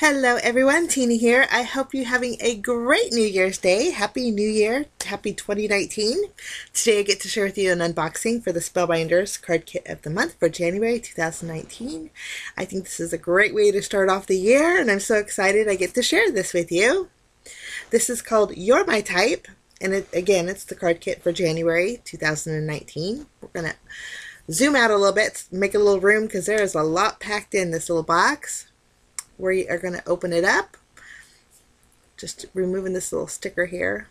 Hello everyone, Tina here. I hope you're having a great New Year's Day. Happy New Year. Happy 2019. Today I get to share with you an unboxing for the Spellbinders Card Kit of the month for January 2019. I think this is a great way to start off the year and I'm so excited I get to share this with you. This is called You're My Type, and again it's the card kit for January 2019. We're going to zoom out a little bit, make a little room because there is a lot packed in this little box. We are going to open it up, just removing this little sticker here,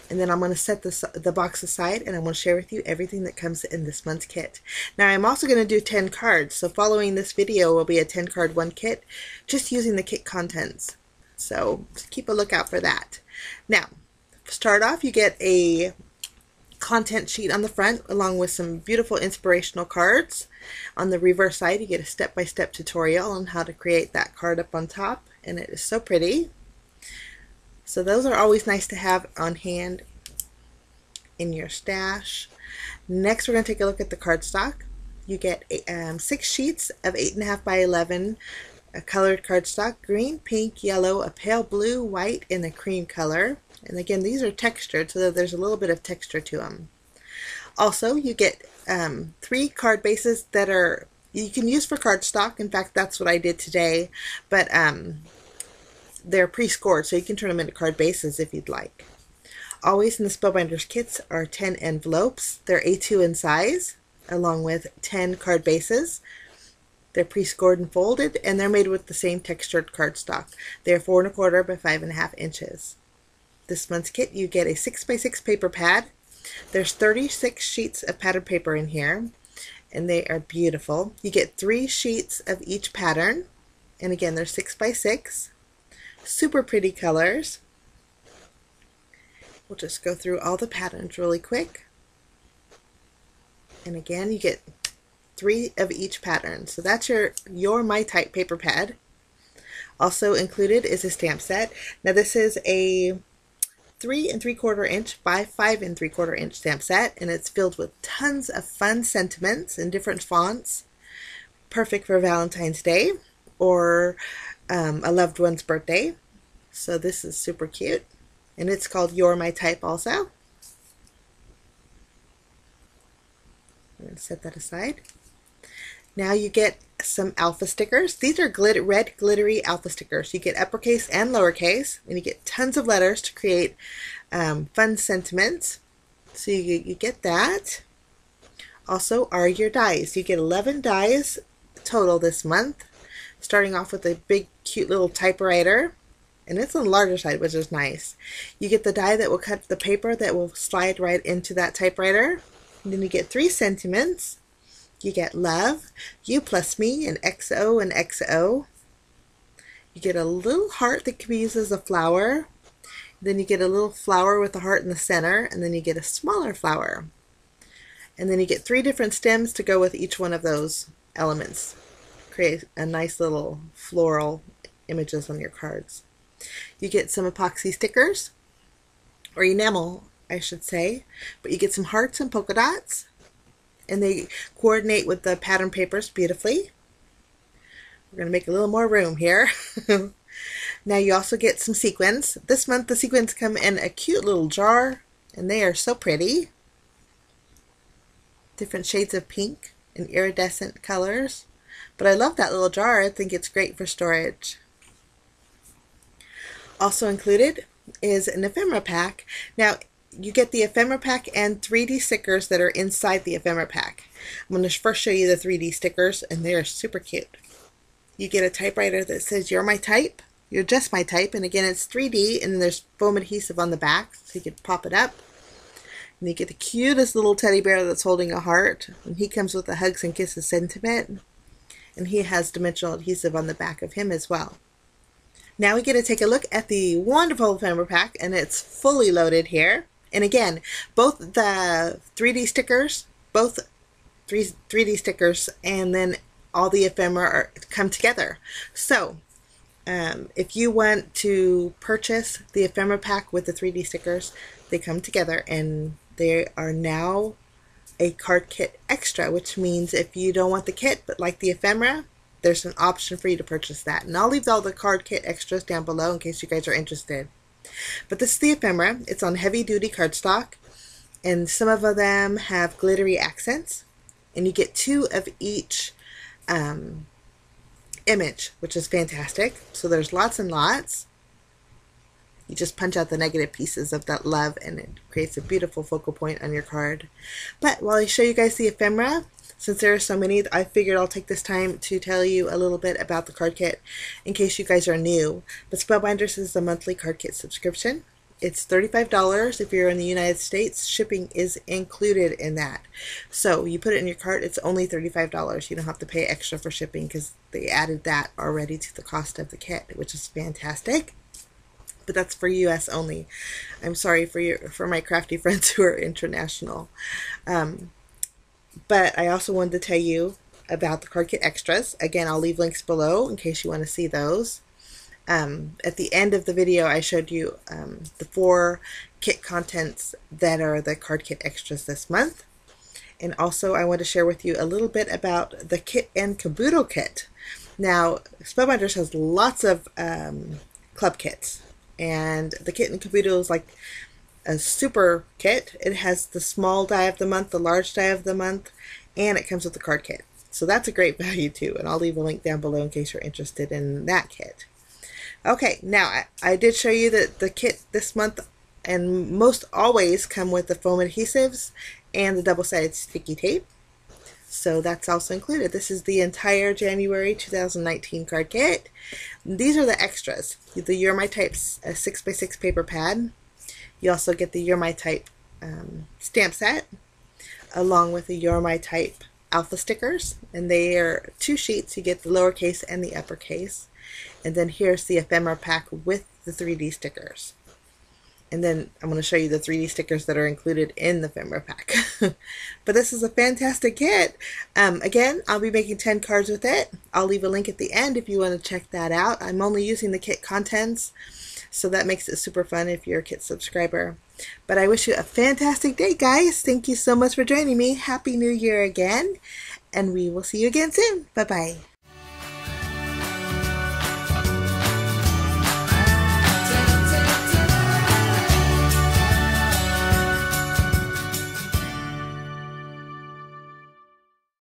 and then I'm going to set the box aside and I want to share with you everything that comes in this month's kit. Now I'm also going to do 10 cards, so following this video will be a 10 card one kit just using the kit contents, so keep a lookout for that. Now start off, you get a content sheet on the front along with some beautiful inspirational cards. On the reverse side you get a step-by-step tutorial on how to create that card up on top, and it is so pretty. So those are always nice to have on hand in your stash. Next we're going to take a look at the cardstock. You get 6 sheets of 8.5 by 11 colored cardstock, green, pink, yellow, a pale blue, white, and a cream color. And again, these are textured, so there's a little bit of texture to them. Also, you get 3 card bases that are you can use for cardstock. In fact, that's what I did today, but they're pre-scored, so you can turn them into card bases if you'd like. Always in the Spellbinders kits are 10 envelopes. They're A2 in size, along with 10 card bases. They're pre-scored and folded, and they're made with the same textured cardstock. They're 4 1/4 by 5.5 inches. This month's kit, you get a 6x6 paper pad. There's 36 sheets of pattern paper in here, and they are beautiful. You get 3 sheets of each pattern, and again, they're 6x6. Super pretty colors. We'll just go through all the patterns really quick. And again, you get 3 of each pattern. So that's your You're My Type paper pad. Also included is a stamp set. Now this is a 3 3/4 inch by 5 3/4 inch stamp set, and it's filled with tons of fun sentiments in different fonts. Perfect for Valentine's Day or a loved one's birthday. So this is super cute, and it's called You're My Type also. I'm going to set that aside. Now you get some alpha stickers. These are red glittery alpha stickers. You get uppercase and lowercase, and you get tons of letters to create fun sentiments. So you get that. Also are your dies. You get 11 dies total this month, starting off with a big cute little typewriter, and it's on the larger side, which is nice. You get the die that will cut the paper that will slide right into that typewriter, and then you get 3 sentiments. You get love, you plus me, and XO and XO. You get a little heart that can be used as a flower. Then you get a little flower with a heart in the center, and then you get a smaller flower. And then you get 3 different stems to go with each one of those elements. Create a nice little floral images on your cards. You get some epoxy stickers, or enamel, I should say, but you get some hearts and polka dots, and they coordinate with the pattern papers beautifully. We're going to make a little more room here. Now you also get some sequins. This month the sequins come in a cute little jar, and they are so pretty. Different shades of pink and iridescent colors. But I love that little jar. I think it's great for storage. Also included is an ephemera pack. Now you get the ephemera pack and 3D stickers that are inside the ephemera pack. I'm going to first show you the 3D stickers, and they are super cute. You get a typewriter that says You're My Type, You're Just My Type, and again it's 3D, and there's foam adhesive on the back so you can pop it up. And you get the cutest little teddy bear that's holding a heart, and he comes with a hugs and kisses sentiment, and he has dimensional adhesive on the back of him as well. Now we get to take a look at the wonderful ephemera pack, and it's fully loaded here. And again, both the 3D stickers, both 3D stickers, and then all the ephemera come together. So if you want to purchase the ephemera pack with the 3D stickers, they come together, and they are now a card kit extra, which means if you don't want the kit but like the ephemera, there's an option for you to purchase that. And I'll leave all the card kit extras down below in case you guys are interested. But this is the ephemera. It's on heavy duty cardstock, and some of them have glittery accents, and you get 2 of each image, which is fantastic. So there's lots and lots. You just punch out the negative pieces of that love, and it creates a beautiful focal point on your card. But while I show you guys the ephemera, since there are so many, I figured I'll take this time to tell you a little bit about the card kit in case you guys are new. But Spellbinders is a monthly card kit subscription. It's $35 if you're in the United States. Shipping is included in that. So you put it in your cart, it's only $35. You don't have to pay extra for shipping because they added that already to the cost of the kit, which is fantastic. But that's for US only. I'm sorry for my crafty friends who are international. But I also wanted to tell you about the card kit extras. Again, I'll leave links below in case you want to see those. At the end of the video, I showed you the 4 kit contents that are the card kit extras this month. And also, I want to share with you a little bit about the kit and caboodle kit. Now, Spellbinders has lots of club kits. And the kit and caboodle is like a super kit. It has the small die of the month, the large die of the month, and it comes with the card kit. So that's a great value too, and I'll leave a link down below in case you're interested in that kit. Okay, now I did show you that the kit this month and most always come with the foam adhesives and the double-sided sticky tape. So that's also included. This is the entire January 2019 card kit. These are the extras. The You're My Type 6x6 paper pad. You also get the You're My Type stamp set, along with the You're My Type alpha stickers. And they are 2 sheets. You get the lowercase and the uppercase. And then here's the Ephemeral Pack with the 3D stickers. And then I'm going to show you the 3D stickers that are included in the Ephemeral Pack. But this is a fantastic kit. Again, I'll be making 10 cards with it. I'll leave a link at the end if you want to check that out. I'm only using the kit contents, so that makes it super fun if you're a kit subscriber. But I wish you a fantastic day, guys. Thank you so much for joining me. Happy New Year again. And we will see you again soon. Bye-bye.